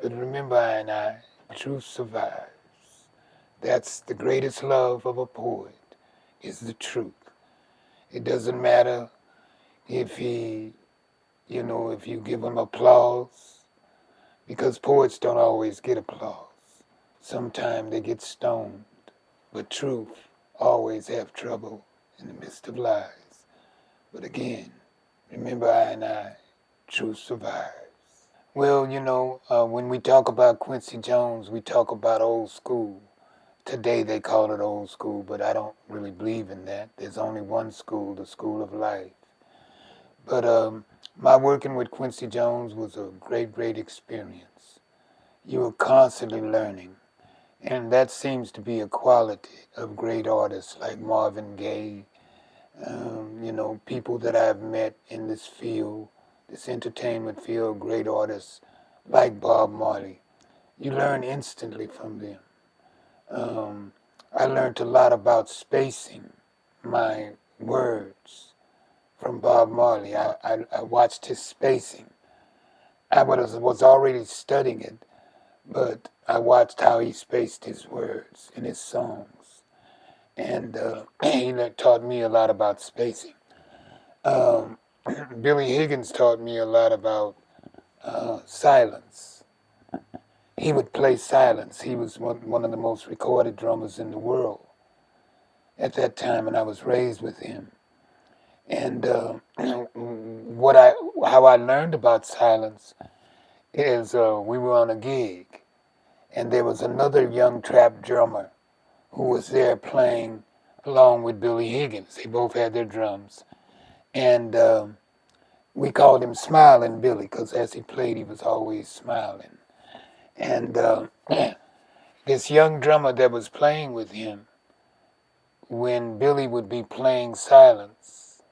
But remember, I, truth survives. That's the greatest love of a poet, is the truth. It doesn't matter if if you give him applause, because poets don't always get applause. Sometimes they get stoned. But truth always have trouble in the midst of lies. But again, remember, I, truth survives. Well, when we talk about Quincy Jones, we talk about old school. Today they call it old school, but I don't really believe in that. There's only one school, the school of life. But my working with Quincy Jones was a great, great experience. You were constantly learning. And that seems to be a quality of great artists like Marvin Gaye, people that I've met in this field, this entertainment field, great artists like Bob Marley. You learn instantly from them. I learned a lot about spacing my words from Bob Marley. I watched his spacing. I was already studying it, but I watched how he spaced his words in his songs. And he taught me a lot about spacing. Um, Billy Higgins taught me a lot about silence. He would play silence. He was one of the most recorded drummers in the world at that time, and I was raised with him. And how I learned about silence is we were on a gig, and there was another young trap drummer who was there playing along with Billy Higgins. They both had their drums, and we called him Smiling Billy because as he played, he was always smiling. And this young drummer that was playing with him, when Billy would be playing silence,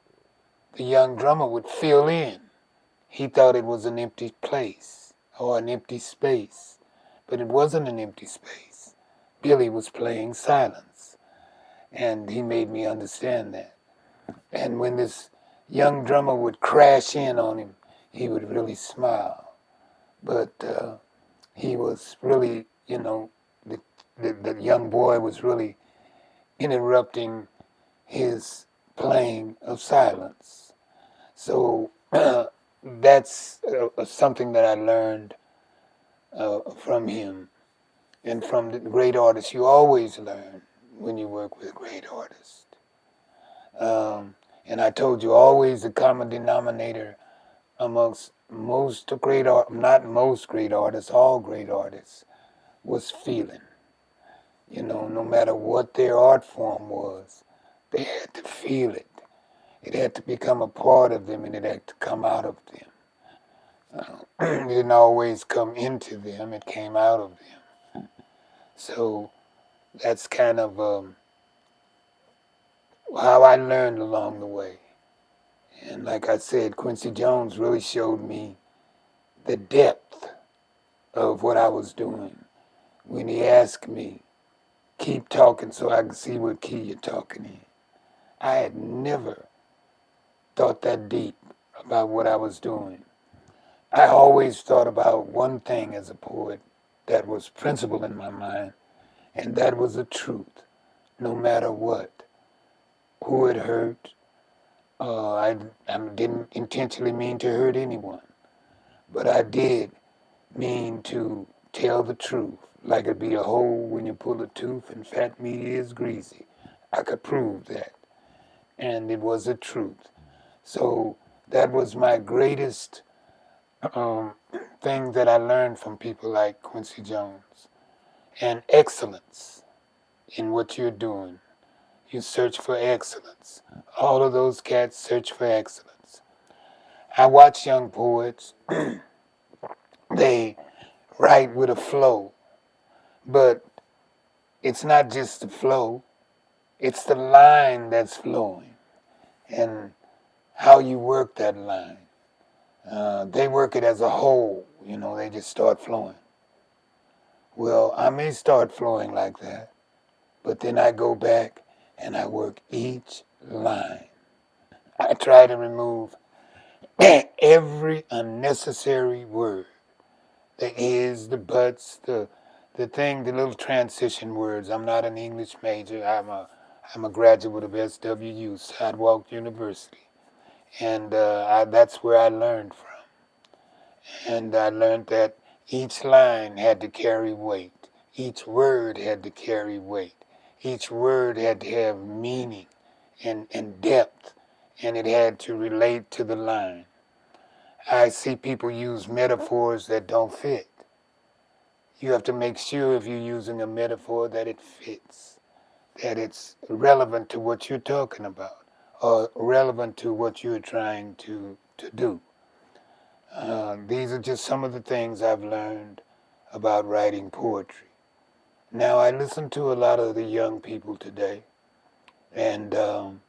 the young drummer would fill in. He thought it was an empty place or an empty space, but it wasn't an empty space. Billy was playing silence, and he made me understand that. And when this young drummer would crash in on him, he would really smile. But he was really, the young boy was really interrupting his playing of silence. So that's something that I learned from him and from the great artists. You always learn when you work with a great artist. And I told you, always the common denominator amongst most great art, not most great artists, all great artists, was feeling. No matter what their art form was, they had to feel it. It had to become a part of them and it had to come out of them. It didn't always come into them, it came out of them. So that's kind of how I learned along the way. And like I said, Quincy Jones really showed me the depth of what I was doing when he asked me, keep talking so I can see what key you're talking in. I had never thought that deep about what I was doing. I always thought about one thing as a poet that was principle in my mind, and that was the truth, no matter what, who it hurt. I didn't intentionally mean to hurt anyone, but I did mean to tell the truth, like it'd be a hole when you pull a tooth and fat meat is greasy. I could prove that, and it was the truth. So that was my greatest um, thing that I learned from people like Quincy Jones. And excellence in what you're doing. You search for excellence. All of those cats search for excellence. I watch young poets, they write with a flow, but it's not just the flow, it's the line that's flowing and how you work that line. They work it as a whole, they just start flowing. Well, I may start flowing like that, but then I go back and I work each line. I try to remove every unnecessary word the is, the buts, the thing, the little transition words. I'm not an English major. I'm a graduate of SWU, Sidewalk University, and that's where I learned from. And I learned that each line had to carry weight. Each word had to carry weight. Each word had to have meaning and depth, and it had to relate to the line. I see people use metaphors that don't fit. You have to make sure if you're using a metaphor that it fits, that it's relevant to what you're talking about, or relevant to what you're trying to do. These are just some of the things I've learned about writing poetry. Now, I listen to a lot of the young people today, and um,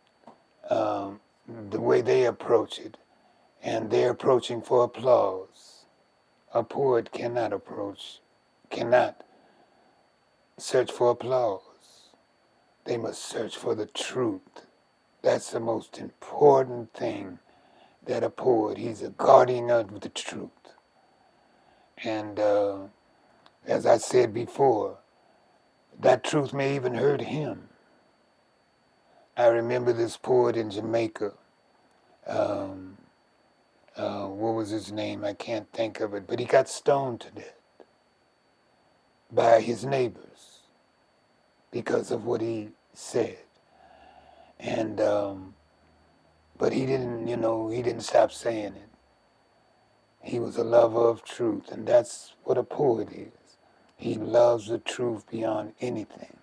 the way they approach it, and they're approaching for applause. A poet cannot search for applause. They must search for the truth. That's the most important thing that a poet, he's a guardian of the truth. And as I said before, that truth may even hurt him. I remember this poet in Jamaica. Um, what was his name? I can't think of it. But he got stoned to death by his neighbors because of what he said. And but he didn't, he didn't stop saying it. He was a lover of truth, and that's what a poet is. He loves the truth beyond anything.